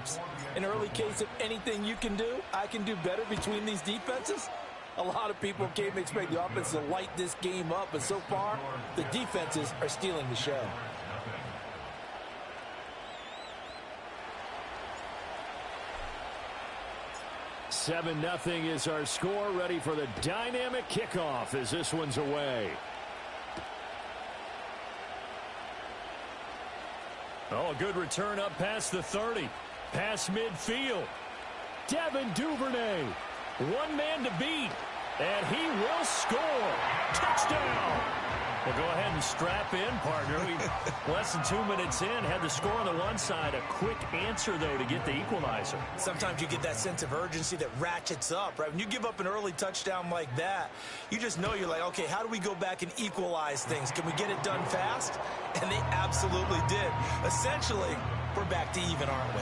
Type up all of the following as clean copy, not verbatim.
Perhaps an early case of anything you can do, I can do better between these defenses. A lot of people came to expect the offense to light this game up, but so far, the defenses are stealing the show. Seven 0 is our score. Ready for the dynamic kickoff as this one's away. Oh, a good return up past the 30. Past midfield. Devin Duvernay. One man to beat. And he will score. Touchdown. Well, go ahead and strap in, partner. We less than 2 minutes in, had the score on the one side. A quick answer, though, to get the equalizer. Sometimes you get that sense of urgency that ratchets up, right? When you give up an early touchdown like that, you just know you're like, okay, how do we go back and equalize things? Can we get it done fast? And they absolutely did. Essentially, we're back to even, aren't we?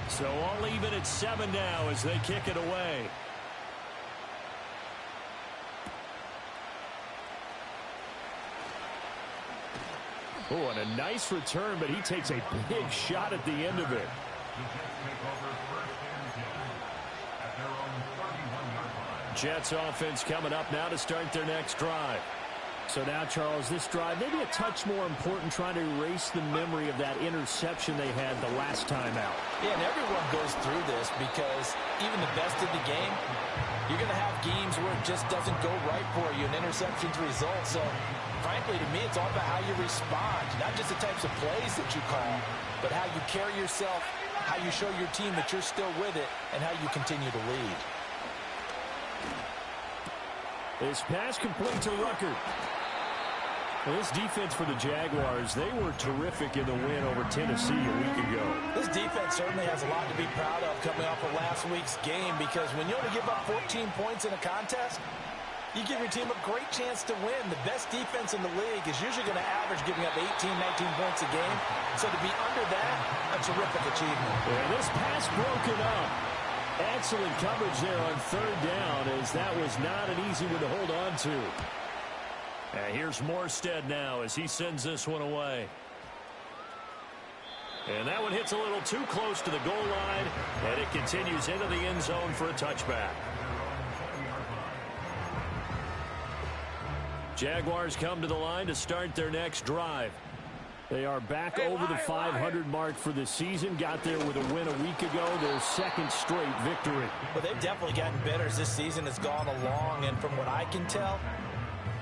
So all even at 7 now as they kick it away. Oh, and a nice return, but he takes a big shot at the end of it. Jets offense coming up now to start their next drive. So now, Charles, this drive maybe a touch more important, trying to erase the memory of that interception they had the last time out. Yeah, and everyone goes through this because even the best in the game, you're going to have games where it just doesn't go right for you, and interceptions result. So, frankly, to me, it's all about how you respond, not just the types of plays that you call, but how you carry yourself, how you show your team that you're still with it, and how you continue to lead. This pass complete to Rucker. Well, this defense for the Jaguars, they were terrific in the win over Tennessee a week ago. This defense certainly has a lot to be proud of coming off of last week's game, because when you only give up 14 points in a contest, you give your team a great chance to win. The best defense in the league is usually going to average giving up 18, 19 points a game. So to be under that, a terrific achievement. Yeah, this pass broken up. Excellent coverage there on third down, as that was not an easy one to hold on to. And here's Morstead now as he sends this one away. And that one hits a little too close to the goal line, and it continues into the end zone for a touchback. Jaguars come to the line to start their next drive. They are back over the 500 mark for the season. Got there with a win a week ago, their second straight victory. Well, they've definitely gotten better as this season has gone along, and from what I can tell,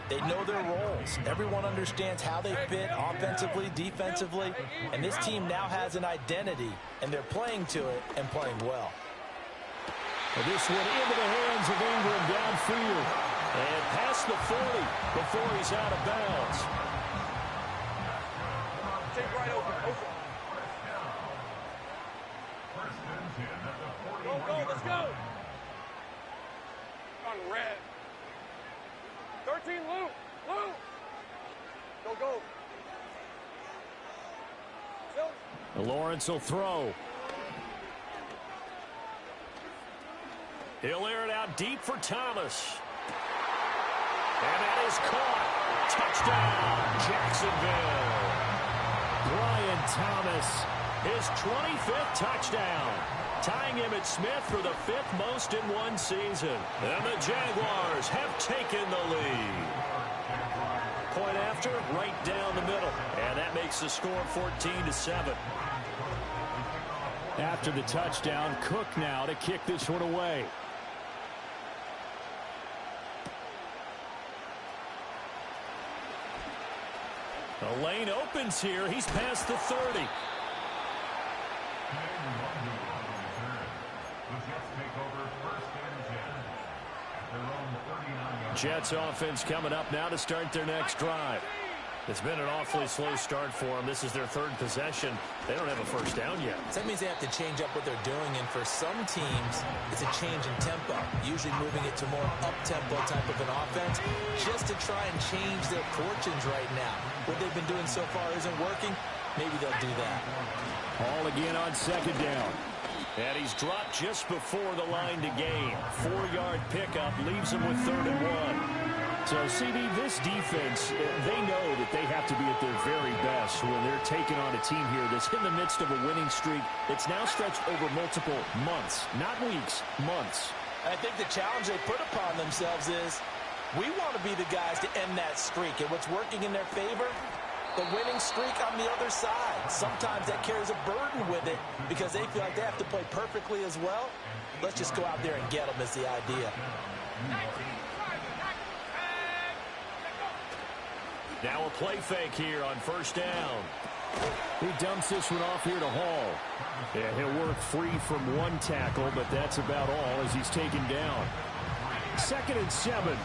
they know their roles. Everyone understands how they fit offensively, defensively, and this team now has an identity, and they're playing to it and playing well. And this one into the hands of Ingram downfield. And past the 40 before he's out of bounds. Take right open. Go, let's go. On red. 13, Lou. Go. And Lawrence will throw. He'll air it out deep for Thomas. And that is caught. Touchdown, Jacksonville. Brian Thomas, his 25th touchdown, tying him at Smith for the 5th most in one season. And the Jaguars have taken the lead. Point after, right down the middle. And that makes the score 14-7. After the touchdown, Cook now to kick this one away. The lane opens here. He's past the 30. Jets offense coming up now to start their next drive. It's been an awfully slow start for them. This is their 3rd possession. They don't have a first down yet. So that means they have to change up what they're doing, and for some teams, it's a change in tempo, usually moving it to more up-tempo type of an offense, just to try and change their fortunes right now. What they've been doing so far isn't working. Maybe they'll do that. All again on 2nd down. And he's dropped just before the line to gain. 4-yard pickup leaves him with 3rd and 1. So, CD, this defense, they know that they have to be at their very best when they're taking on a team here that's in the midst of a winning streak that's now stretched over multiple months, not weeks, months. I think the challenge they put upon themselves is we want to be the guys to end that streak. And what's working in their favor? The winning streak on the other side. Sometimes that carries a burden with it because they feel like they have to play perfectly as well. Let's just go out there and get them is the idea. Now a play fake here on first down. He dumps this one off here to Hall. Yeah, he'll work free from one tackle, but that's about all as he's taken down. 2nd and 7.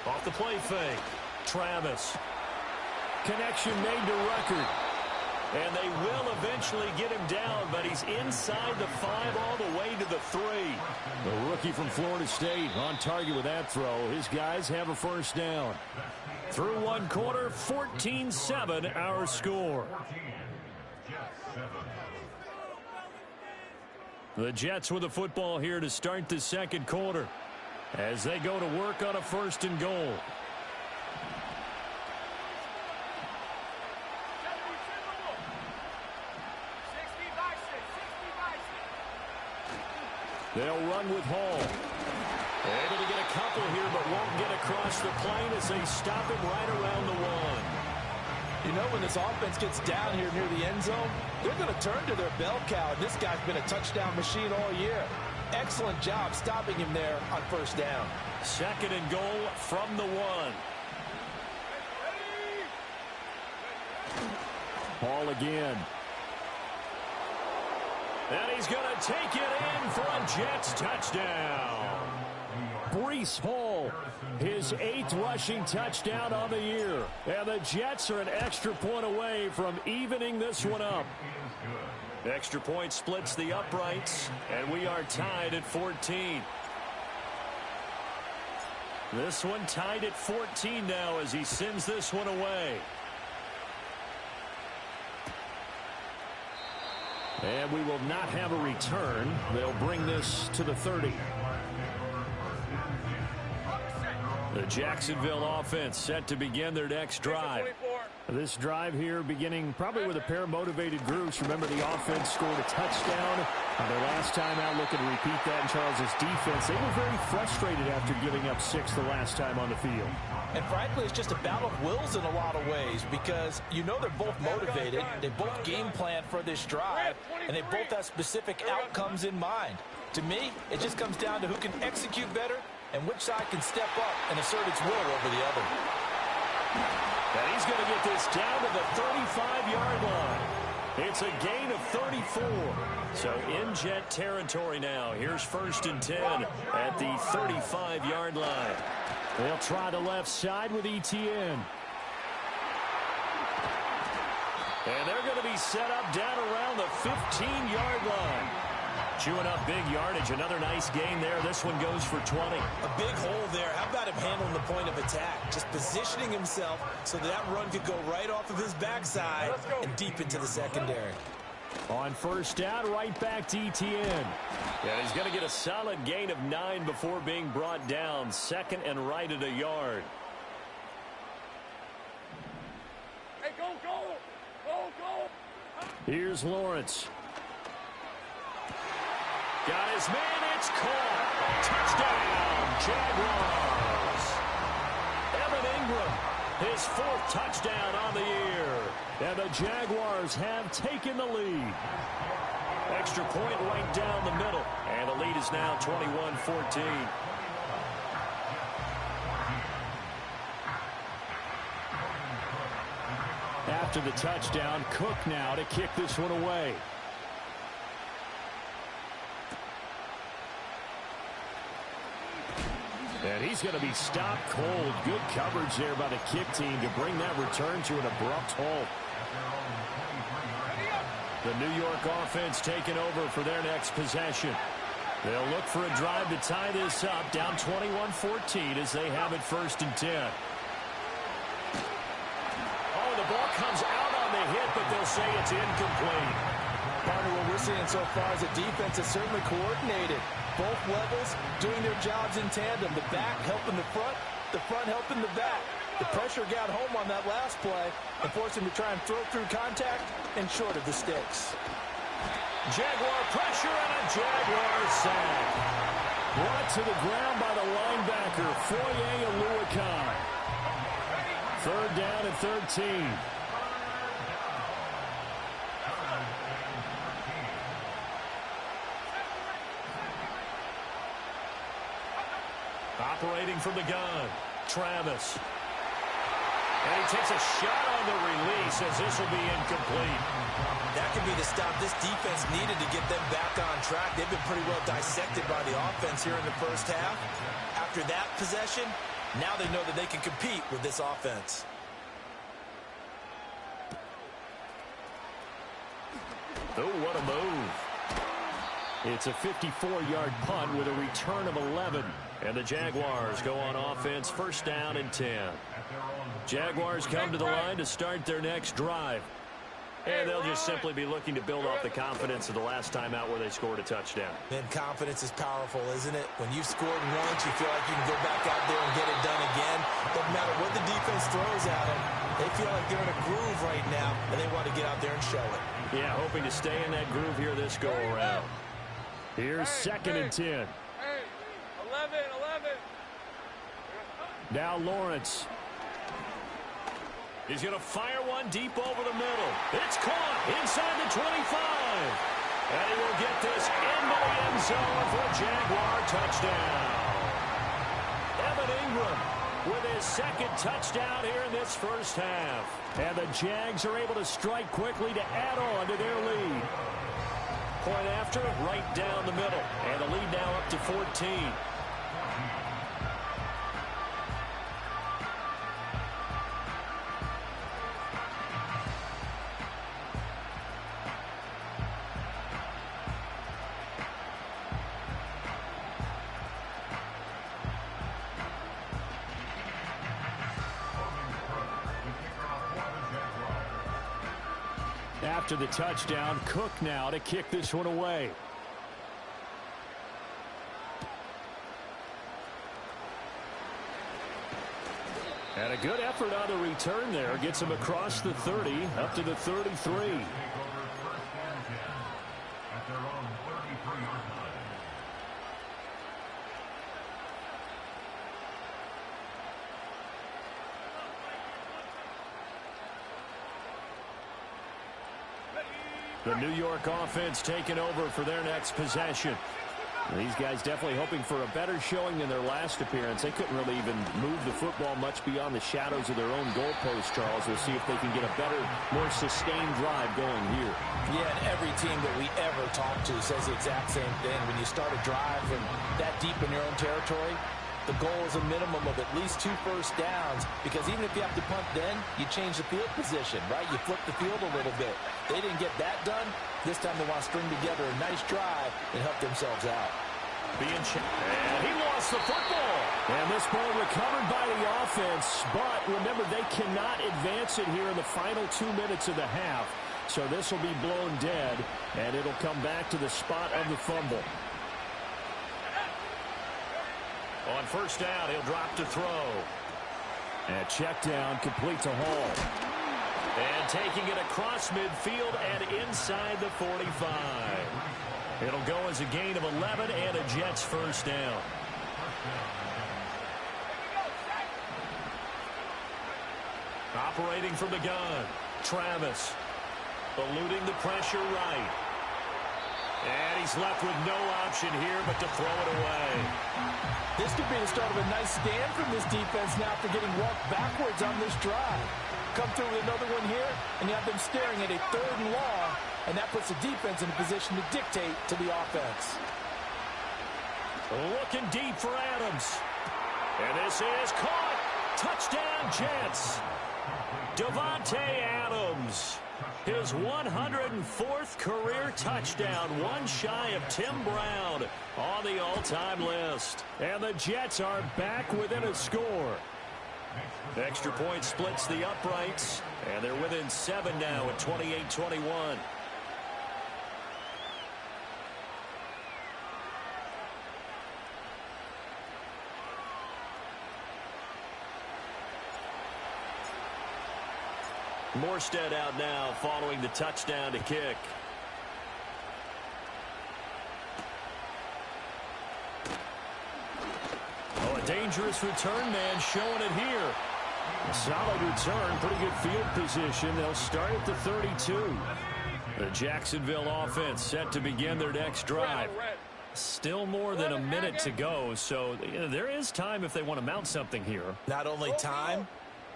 Off the play fake. Travis. Connection made to Ruckert. And they will eventually get him down, but he's inside the 5 all the way to the 3. The rookie from Florida State on target with that throw. His guys have a first down. Through one quarter, 14-7 our score. The Jets with the football here to start the second quarter as they go to work on a 1st and goal. They'll run with Hall. Able to get a couple here, but won't get across the plane as they stop him right around the 1. You know, when this offense gets down here near the end zone, they're going to turn to their bell cow. And this guy's been a touchdown machine all year. Excellent job stopping him there on first down. 2nd and goal from the 1. Hall again. And he's going to take it in for a Jets touchdown. Breece Hall, his 8th rushing touchdown on the year. And the Jets are an extra point away from evening this one up. Extra point splits the uprights, and we are tied at 14. This one tied at 14 now as he sends this one away. And we will not have a return. They'll bring this to the 30. The Jacksonville offense set to begin their next drive. This drive here beginning probably with a pair of motivated groups. Remember, the offense scored a touchdown on their last time out. Looking to repeat that in Charles's defense. They were very frustrated after giving up 6 the last time on the field. And frankly, it's just a battle of wills in a lot of ways because you know they're both motivated. They both game plan for this drive, and they both have specific outcomes in mind. To me, it just comes down to who can execute better and which side can step up and assert its will over the other. And he's going to get this down to the 35-yard line. It's a gain of 34. So in Jet territory now. Here's 1st and 10 at the 35-yard line. They'll try the left side with Etienne. And they're going to be set up down around the 15-yard line. Chewing up big yardage. Another nice gain there. This one goes for 20. A big hole there. How about him handling the point of attack? Just positioning himself so that run could go right off of his backside and deep into the secondary. On first down, right back to Etienne. Yeah, he's going to get a solid gain of 9 before being brought down. 2nd and right at a yard. Hey, go, go! Go, go! Here's Lawrence. Got his man, it's caught. Touchdown, Jaguars. Evan Ingram, his 4th touchdown on the year. And the Jaguars have taken the lead. Extra point right down the middle. And the lead is now 21-14. After the touchdown, Cook now to kick this one away. And he's going to be stopped cold. Good coverage there by the kick team to bring that return to an abrupt halt. The New York offense taking over for their next possession. They'll look for a drive to tie this up, down 21-14 as they have it 1st and 10. Oh, the ball comes out on the hit, but they'll say it's incomplete. Partner, what we're seeing so far is the defense is certainly coordinated. Both levels doing their jobs in tandem. The back helping the front helping the back. The pressure got home on that last play and forced him to try and throw through contact and short of the sticks. Jaguar pressure and a Jaguar sack. Brought to the ground by the linebacker, Foye Oluwakan. 3rd down and 13. Operating from the gun, Travis. And he takes a shot on the release as this will be incomplete. That could be the stop this defense needed to get them back on track. They've been pretty well dissected by the offense here in the first half. After that possession, now they know that they can compete with this offense. Oh, what a move. It's a 54-yard punt with a return of 11. And the Jaguars go on offense, 1st down and 10. Jaguars come to the line to start their next drive. And they'll just simply be looking to build off the confidence of the last time out where they scored a touchdown. And confidence is powerful, isn't it? When you've scored once, you feel like you can go back out there and get it done again. Doesn't matter what the defense throws at them. They feel like they're in a groove right now, and they want to get out there and show it. Yeah, hoping to stay in that groove here this go-around. Here's 2nd and 10. 11. Now Lawrence. He's going to fire one deep over the middle. It's caught inside the 25. And he will get this into the end zone for a Jaguar touchdown. Evan Ingram with his 2nd touchdown here in this first half. And the Jags are able to strike quickly to add on to their lead. Point after, right down the middle. And the lead now up to 14. After the touchdown, Cook now to kick this one away. And a good effort on the return there. Gets him across the 30, up to the 33. The New York offense taking over for their next possession. These guys definitely hoping for a better showing than their last appearance. They couldn't really even move the football much beyond the shadows of their own goalpost, Charles. We'll see if they can get a better, more sustained drive going here. Yeah, and every team that we ever talk to says the exact same thing. When you start a drive from that deep in your own territory, the goal is a minimum of at least 2 first downs, because even if you have to punt then, you change the field position, right? You flip the field a little bit. They didn't get that done. This time they want to string together a nice drive and help themselves out. And he lost the football. And this ball recovered by the offense, but remember, they cannot advance it here in the final 2 minutes of the half. So this will be blown dead, and it'll come back to the spot of the fumble. On 1st down, he'll drop to throw. And check down, complete to Hall. And taking it across midfield and inside the 45. It'll go as a gain of 11 and a Jets 1st down. Operating from the gun, Travis. Eluding the pressure right. And he's left with no option here but to throw it away. This could be the start of a nice stand from this defense now after getting walked backwards on this drive. Come through with another one here, and you have them staring at a 3rd and long, and that puts the defense in a position to dictate to the offense. Looking deep for Adams. And this is caught. Touchdown, Jets. Davante Adams. His 104th career touchdown, one shy of Tim Brown on the all-time list. And the Jets are back within a score. Extra point splits the uprights, and they're within 7 now at 28-21. Morstead out now following the touchdown to kick. Oh, a dangerous return man showing it here. A solid return, pretty good field position. They'll start at the 32. The Jacksonville offense set to begin their next drive. Still more than a minute to go, so there is time if they want to mount something here. Not only time,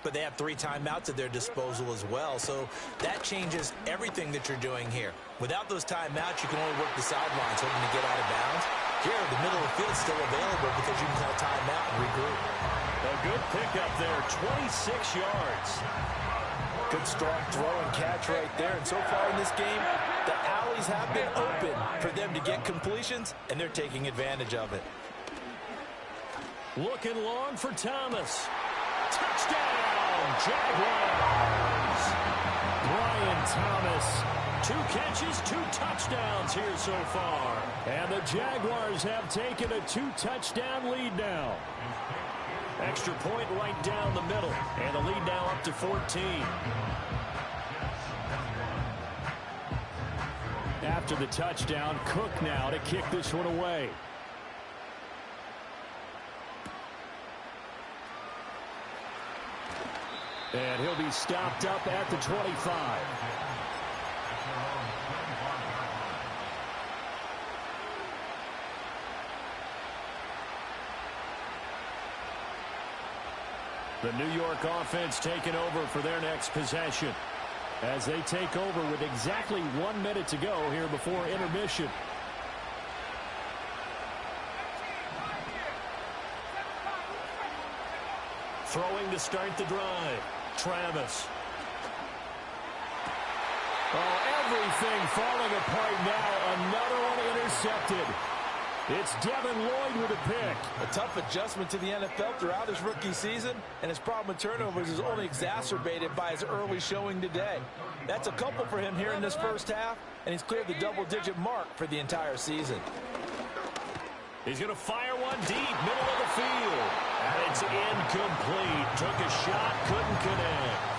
but they have 3 timeouts at their disposal as well, so that changes everything that you're doing here. Without those timeouts, you can only work the sidelines, hoping to get out of bounds. Here, the middle of the field is still available because you can call timeout and regroup. A good pickup there, 26 yards. Good strong throw and catch right there. And so far in this game, the alleys have been open for them to get completions, and they're taking advantage of it. Looking long for Thomas. Touchdown, Jaguars. Brian Thomas, 2 catches, 2 touchdowns here so far. And the Jaguars have taken a 2-touchdown lead now. Extra point right down the middle, and the lead now up to 14. After the touchdown, Cook now to kick this one away. And he'll be stopped up at the 25. The New York offense taking over for their next possession as they take over with exactly 1 minute to go here before intermission. Throwing to start the drive. Travis. Oh, everything falling apart now. Another one intercepted. It's Devin Lloyd with a pick. A tough adjustment to the NFL throughout his rookie season, and his problem with turnovers is only exacerbated by his early showing today. That's a couple for him here in this first half, and he's cleared the double-digit mark for the entire season. He's going to fire one deep, middle of the field. And it's incomplete. Took a shot, couldn't connect.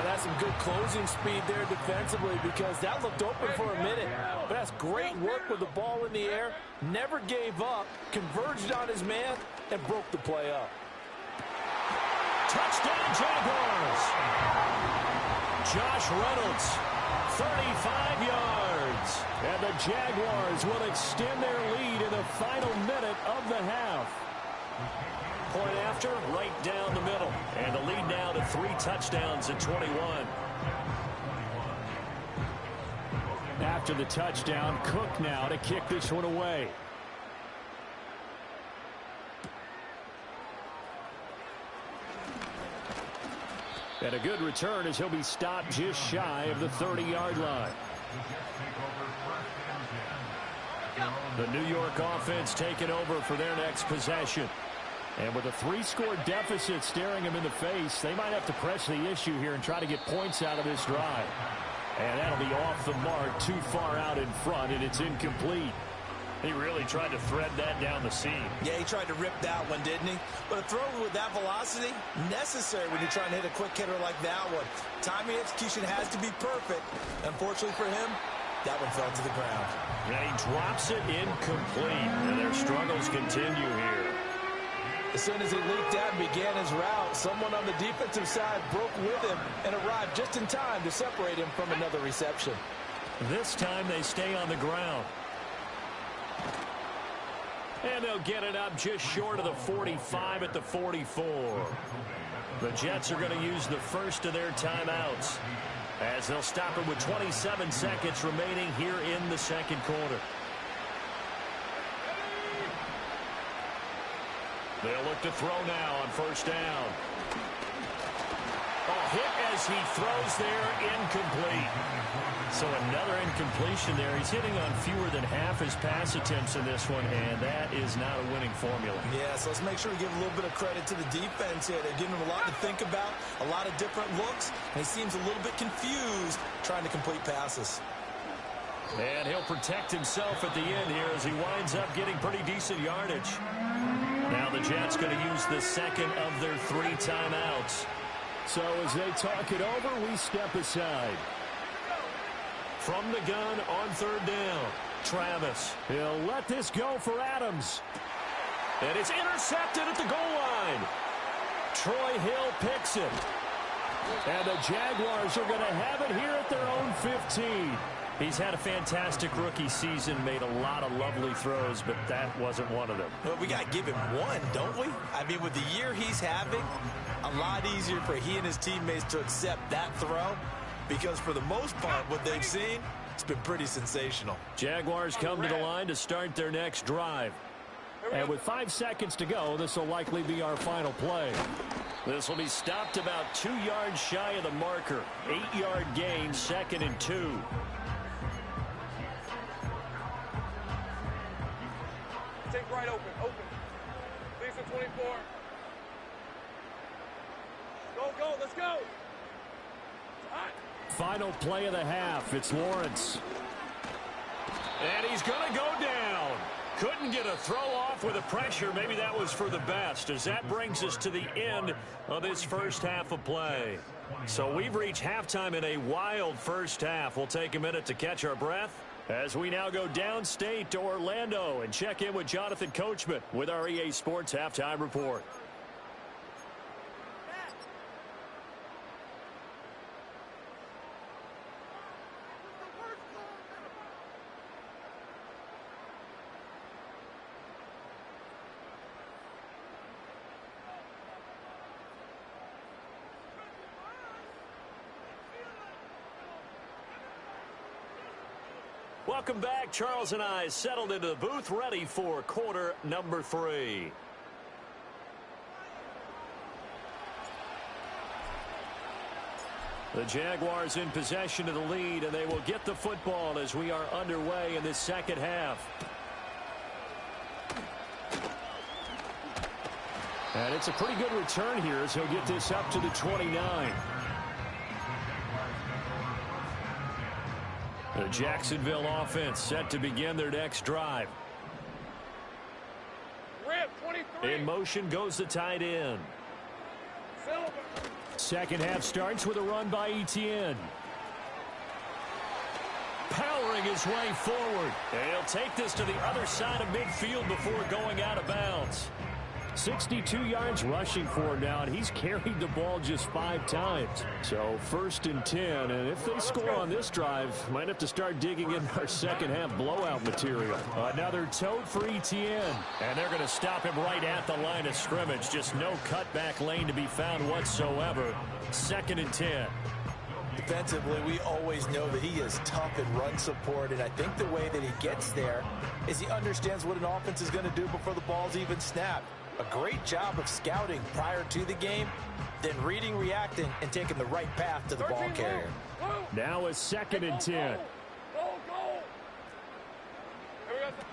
That's some good closing speed there defensively because that looked open for a minute. But that's great work with the ball in the air. Never gave up, converged on his man, and broke the play up. Touchdown, Jaguars. Josh Reynolds, 35 yards. And the Jaguars will extend their lead in the final minute of the half. Point after, right down the middle. And the lead now to 3 touchdowns at 21. After the touchdown, Cook now to kick this one away. And a good return as he'll be stopped just shy of the 30-yard line. The New York offense taking over for their next possession. And with a 3-score deficit staring them in the face, they might have to press the issue here and try to get points out of this drive. And that'll be off the mark, too far out in front, and it's incomplete. He really tried to thread that down the seam. Yeah, he tried to rip that one, didn't he? But a throw with that velocity, necessary when you're trying to hit a quick hitter like that one. Timing execution has to be perfect. Unfortunately for him, that one fell to the ground. And he drops it incomplete, and their struggles continue here. As soon as he leaked out and began his route, someone on the defensive side broke with him and arrived just in time to separate him from another reception. This time they stay on the ground. And they'll get it up just short of the 45 at the 44. The Jets are going to use the first of their timeouts as they'll stop it with 27 seconds remaining here in the second quarter. They'll look to throw now on first down. A hit as he throws there, incomplete. So another incompletion there. He's hitting on fewer than half his pass attempts in this one, and that is not a winning formula. Yeah, so let's make sure we give a little bit of credit to the defense here. They're giving him a lot to think about, a lot of different looks, and he seems a little bit confused trying to complete passes. And he'll protect himself at the end here as he winds up getting pretty decent yardage. Now the Jets going to use the second of their 3 timeouts. So as they talk it over, we step aside. From the gun on third down, Travis. He'll let this go for Adams. And it's intercepted at the goal line. Troy Hill picks it. And the Jaguars are going to have it here at their own 15. He's had a fantastic rookie season, made a lot of lovely throws, but that wasn't one of them. Well, we got to give him one, don't we? I mean, with the year he's having, a lot easier for he and his teammates to accept that throw, because for the most part, what they've seen, it's been pretty sensational. Jaguars come to the line to start their next drive. And with 5 seconds to go, this will likely be our final play. This will be stopped about 2 yards shy of the marker. 8-yard gain, 2nd and 2. Take right open. Lisa 24. Go, let's go. Hot. Final play of the half. It's Lawrence. And he's going to go down. Couldn't get a throw off with the pressure. Maybe that was for the best, as that brings us to the end of this first half of play. So we've reached halftime in a wild first half. We'll take a minute to catch our breath as we now go downstate to Orlando and check in with Jonathan Coachman with our EA Sports Halftime Report. Welcome back. Charles and I settled into the booth, ready for quarter number 3. The Jaguars in possession of the lead, and they will get the football as we are underway in this second half. And it's a pretty good return here as he'll get this up to the 29. The Jacksonville offense set to begin their next drive. Rip, 23. In motion goes the tight end. Silver. Second half starts with a run by Etienne. Powering his way forward. And he'll take this to the other side of midfield before going out of bounds. 62 yards rushing for him now, and he's carried the ball just 5 times. So 1st and 10, and if they score on this drive, might have to start digging in our second half blowout material. Another tote for Etienne, and they're going to stop him right at the line of scrimmage. Just no cutback lane to be found whatsoever. 2nd and 10. Defensively, we always know that he is tough in run support, and I think the way that he gets there is he understands what an offense is going to do before the ball's even snapped. A great job of scouting prior to the game, then reading, reacting, and taking the right path to the ball carrier. Now a 2nd and 10.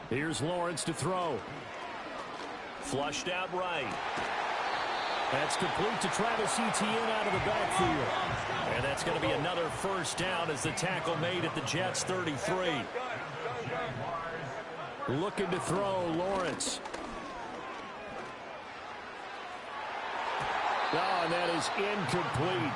Here's Lawrence to throw. Flushed out right. That's complete to Travis Etienne out of the backfield. And that's going to be another first down as the tackle made at the Jets' 33. Looking to throw, Lawrence. Oh, and that is incomplete.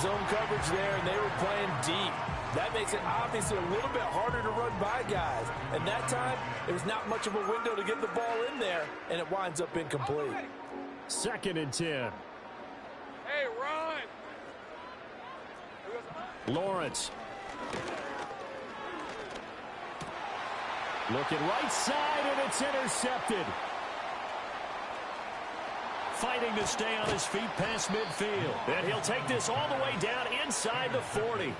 Zone coverage there, and they were playing deep. That makes it obviously a little bit harder to run by guys. And that time, there's not much of a window to get the ball in there, and it winds up incomplete. 2nd and 10. Hey, run! Lawrence. Looking right side, and it's intercepted. Fighting to stay on his feet past midfield. And he'll take this all the way down inside the 40.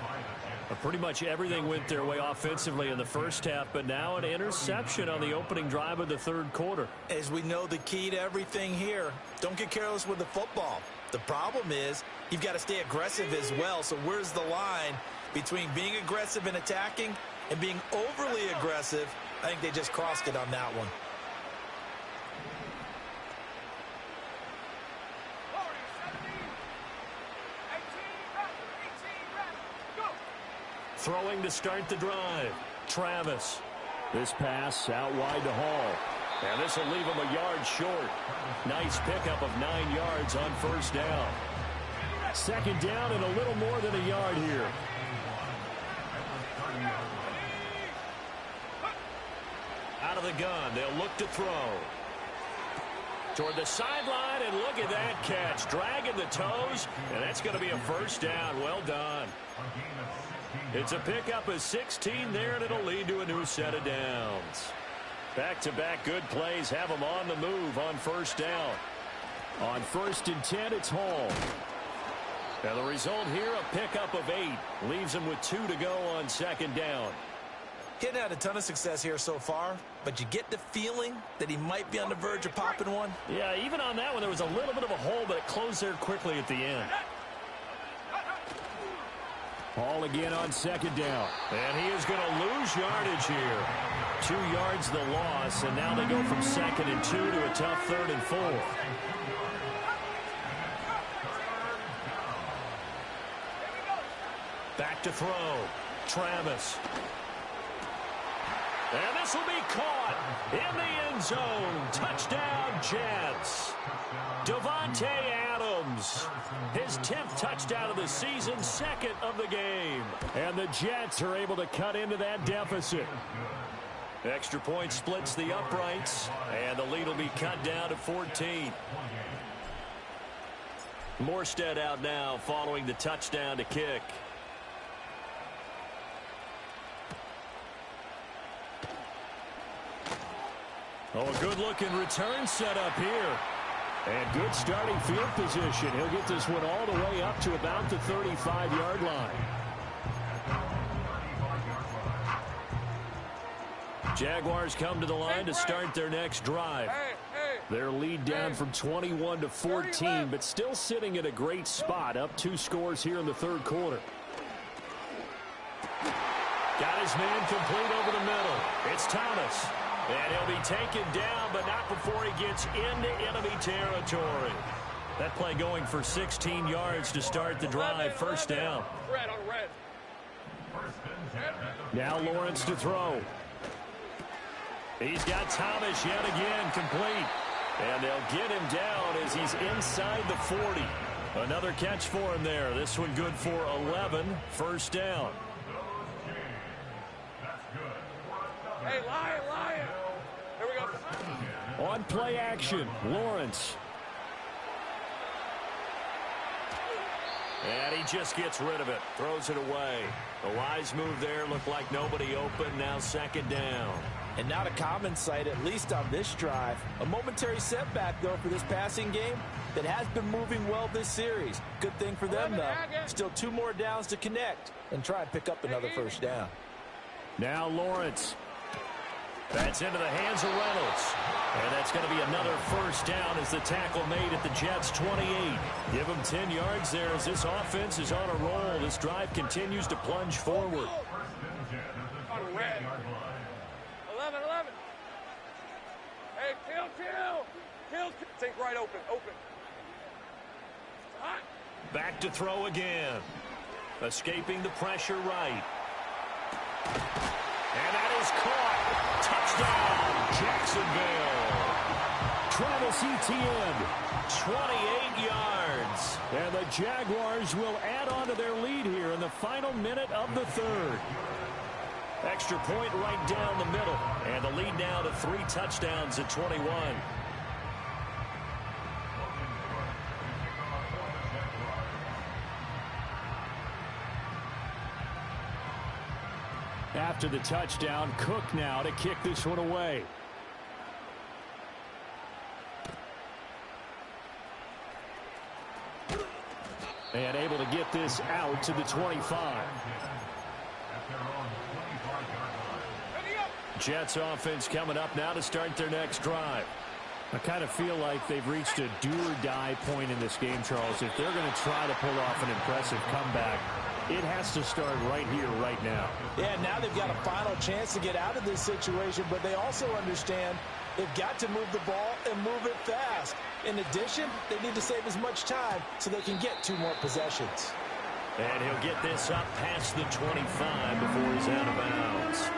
Pretty much everything went their way offensively in the first half, but now an interception on the opening drive of the third quarter. As we know, the key to everything here, don't get careless with the football. The problem is you've got to stay aggressive as well. So where's the line between being aggressive and attacking and being overly aggressive? I think they just crossed it on that one. Throwing to start the drive. Travis. This pass out wide to Hall. And this will leave him a yard short. Nice pickup of 9 yards on first down. Second down and a little more than a yard here. Out of the gun, they'll look to throw. Toward the sideline, and look at that catch. Dragging the toes, and that's going to be a first down. Well done. It's a pickup of 16 there, and it'll lead to a new set of downs. Back-to-back good plays have them on the move on first down. On 1st and 10, it's Hall. Now the result here, a pickup of 8. Leaves him with 2 to go on second down. He hadn't had a ton of success here so far, but you get the feeling that he might be on the verge of popping one. Yeah, even on that one, there was a little bit of a hole, but it closed there quickly at the end. Hall again on second down. And he is going to lose yardage here. 2 yards the loss, and now they go from 2nd and 2 to a tough 3rd and 4. Back to throw. Travis. And this will be caught in the end zone. Touchdown, Jets. Davante Adams. His 10th touchdown of the season, 2nd of the game. And the Jets are able to cut into that deficit. Extra point splits the uprights, and the lead will be cut down to 14. Morstead out now following the touchdown to kick. Oh, a good-looking return set up here. And good starting field position. He'll get this one all the way up to about the 35-yard line. Jaguars come to the line to start their next drive. Their lead down from 21 to 14, but still sitting at a great spot, up 2 scores here in the 3rd quarter. Got his man complete over the middle. It's Thomas. And he'll be taken down, but not before he gets into enemy territory. That play going for 16 yards to start the drive. First down. Now Lawrence to throw. He's got Thomas yet again complete. And they'll get him down as he's inside the 40. Another catch for him there. This one good for 11. First down. Hey, Lion. Here we go. On play action, Lawrence. And he just gets rid of it. Throws it away. A wise move there. Looked like nobody open. Now second down. And not a common sight, at least on this drive. A momentary setback, though, for this passing game that has been moving well this series. Good thing for them, though. Still 2 more downs to connect and try and pick up another first down. Now Lawrence. That's into the hands of Reynolds. And that's going to be another first down as the tackle made at the Jets' 28. Give them 10 yards there as this offense is on a roll. This drive continues to plunge forward. 11. Hey, kill. Think right open. Hot. Back to throw again. Escaping the pressure right. And that is caught. Touchdown, Jacksonville. Travis Etienne, 28 yards. And the Jaguars will add on to their lead here in the final minute of the 3rd. Extra point right down the middle. And the lead now to 3 touchdowns at 21. After the touchdown, Cook now to kick this one away. And able to get this out to the 25. Jets offense coming up now to start their next drive. I kind of feel like they've reached a do-or-die point in this game, Charles. If they're going to try to pull off an impressive comeback, it has to start right here, right now. Yeah, now they've got a final chance to get out of this situation, but they also understand they've got to move the ball and move it fast. In addition, they need to save as much time so they can get 2 more possessions. And he'll get this up past the 25 before he's out of bounds.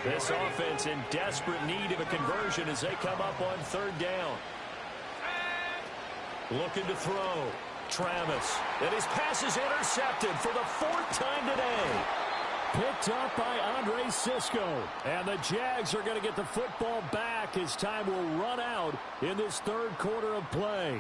This offense in desperate need of a conversion as they come up on 3rd down. Looking to throw. Travis. And his pass is intercepted for the 4th time today. Picked up by Andre Sisco. And the Jags are going to get the football back as time will run out in this 3rd quarter of play.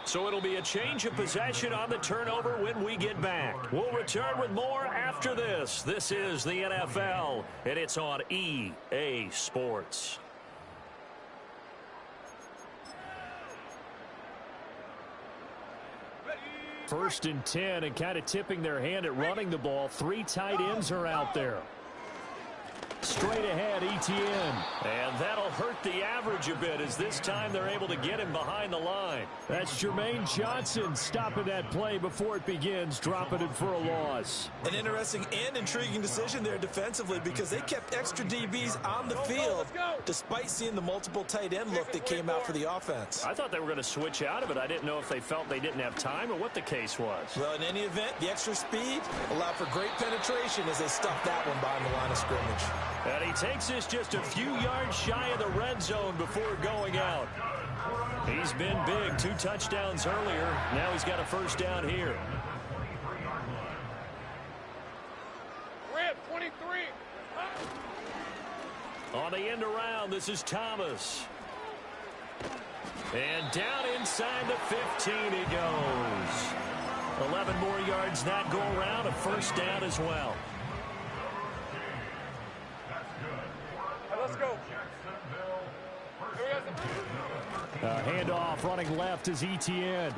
So it'll be a change of possession on the turnover when we get back. We'll return with more after this. This is the NFL, and it's on EA Sports. First and 10, and kind of tipping their hand at running the ball. 3 tight ends are out there. Straight ahead, Etienne. And that'll hurt the average a bit as this time they're able to get him behind the line. That's Jermaine Johnson stopping that play before it begins, dropping it for a loss. An interesting and intriguing decision there defensively because they kept extra DBs on the field despite seeing the multiple tight end look that came out for the offense. I thought they were going to switch out of it. I didn't know if they felt they didn't have time or what the case was. Well, in any event, the extra speed allowed for great penetration as they stuffed that one behind the line of scrimmage. And he takes this just a few yards shy of the red zone before going out. He's been big. 2 touchdowns earlier. Now he's got a 1st down here. Red 23. On the end around, this is Thomas. And down inside the 15 he goes. 11 more yards that go around. A 1st down as well. Let's go. Handoff running left is Etienne.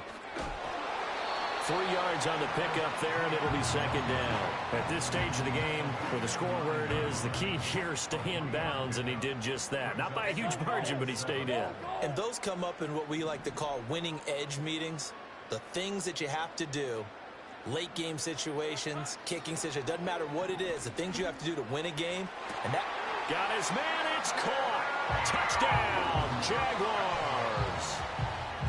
3 yards on the pickup there, and it'll be 2nd down. At this stage of the game, with the score where it is, the key here is stay in bounds, and he did just that. Not by a huge margin, but he stayed in. And those come up in what we like to call winning edge meetings. The things that you have to do, late game situations, kicking situations, doesn't matter what it is, the things you have to do to win a game, and that... Got his man, it's caught. Touchdown, Jaguars.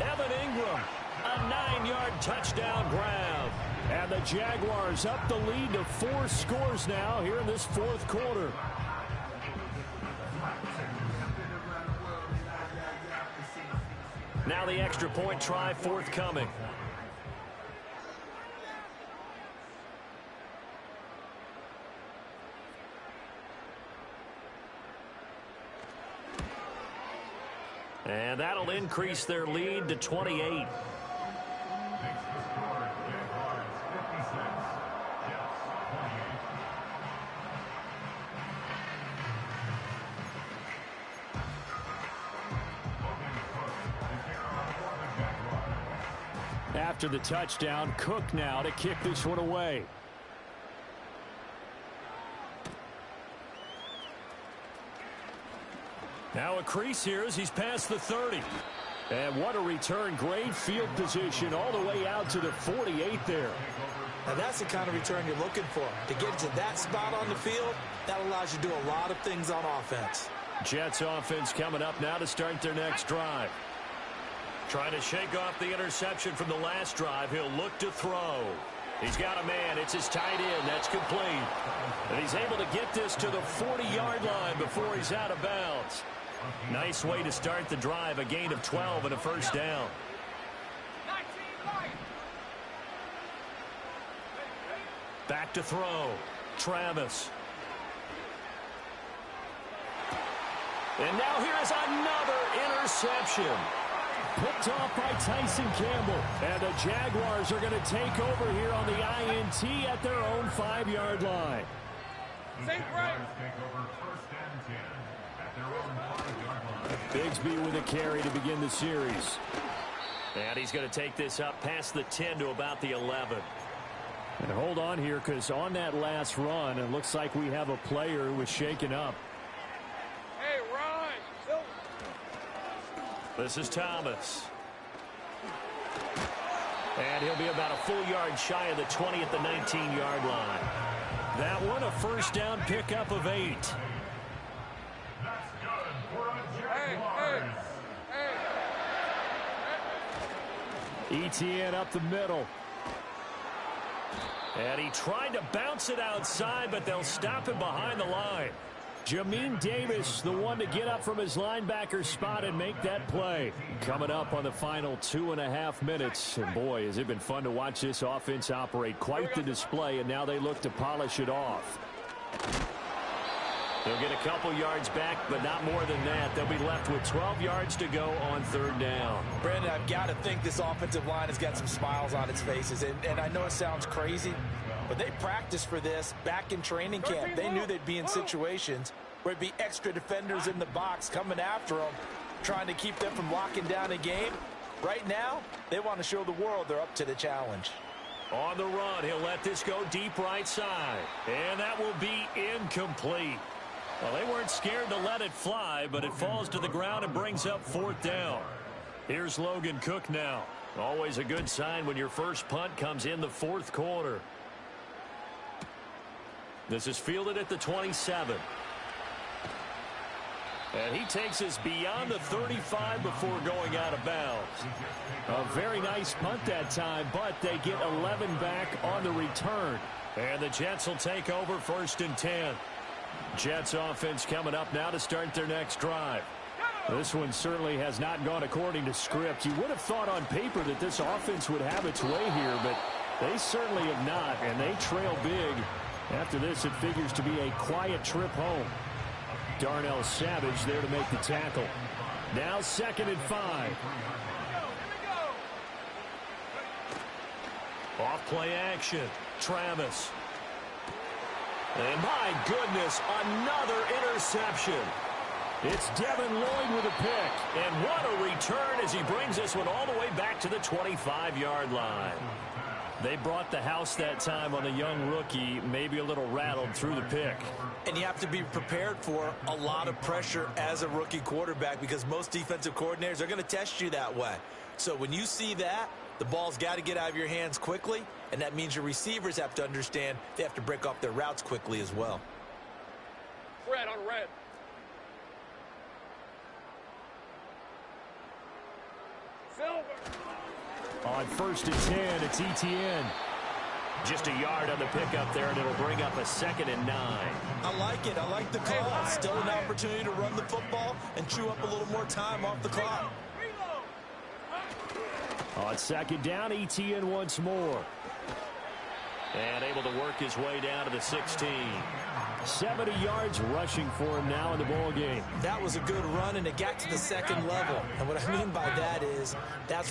Evan Ingram, a 9-yard touchdown grab. And the Jaguars up the lead to 4 scores now here in this 4th quarter. Now the extra point try forthcoming. And that'll increase their lead to 28. After the touchdown, Cook now to kick this one away. Now a crease here as he's past the 30. And what a return. Great field position all the way out to the 48 there. Now that's the kind of return you're looking for. To get to that spot on the field, that allows you to do a lot of things on offense. Jets offense coming up now to start their next drive. Trying to shake off the interception from the last drive. He'll look to throw. He's got a man. It's his tight end. That's complete. And he's able to get this to the 40-yard line before he's out of bounds. Nice way to start the drive. A gain of 12 and a 1st down. Back to throw. Travis. And now here's another interception. Picked off by Tyson Campbell. And the Jaguars are going to take over here on the INT at their own 5-yard line. Bigsby with a carry to begin the series. And he's going to take this up past the 10 to about the 11. And hold on here, because on that last run, it looks like we have a player who was shaken up. Hey, Ryan. This is Thomas. And he'll be about a full yard shy of the 20 at the 19-yard line. That one a 1st down pickup of 8. Etienne up the middle. And he tried to bounce it outside, but they'll stop him behind the line. Jamin Davis, the one to get up from his linebacker spot and make that play. Coming up on the final 2.5 minutes. And boy, has it been fun to watch this offense operate. Quite the display, and now they look to polish it off. They'll get a couple yards back, but not more than that. They'll be left with 12 yards to go on 3rd down. Brandon, I've got to think this offensive line has got some smiles on its faces. And I know it sounds crazy, but they practiced for this back in training camp. They knew they'd be in situations where it'd be extra defenders in the box coming after them, trying to keep them from locking down a game. Right now, they want to show the world they're up to the challenge. On the run, he'll let this go deep right side. And that will be incomplete. Well, they weren't scared to let it fly, but it falls to the ground and brings up 4th down. Here's Logan Cook now. Always a good sign when your first punt comes in the 4th quarter. This is fielded at the 27. And he takes us beyond the 35 before going out of bounds. A very nice punt that time, but they get 11 back on the return. And the Jets will take over 1st and 10. Jets offense coming up now to start their next drive. This one certainly has not gone according to script. You would have thought on paper that this offense would have its way here, but they certainly have not, and they trail big. After this, it figures to be a quiet trip home. Darnell Savage there to make the tackle. Now 2nd and 5. Off play action. Travis. And my goodness, another interception. It's Devin Lloyd with a pick. And what a return as he brings this one all the way back to the 25-yard line. They brought the house that time on the young rookie, maybe a little rattled through the pick. And you have to be prepared for a lot of pressure as a rookie quarterback because most defensive coordinators are going to test you that way. So when you see that, the ball's got to get out of your hands quickly, and that means your receivers have to understand they have to break off their routes quickly as well. Red on red. Silver. On 1st and 10, it's Etienne. Just a yard on the pickup there, and it'll bring up a 2nd and 9. I like it. I like the call. Still an opportunity to run the football and chew up a little more time off the clock. On 2nd down, Etienne once more. And able to work his way down to the 16. 70 yards rushing for him now in the ball game. That was a good run, and it got to the 2nd level. And what I mean by that is that's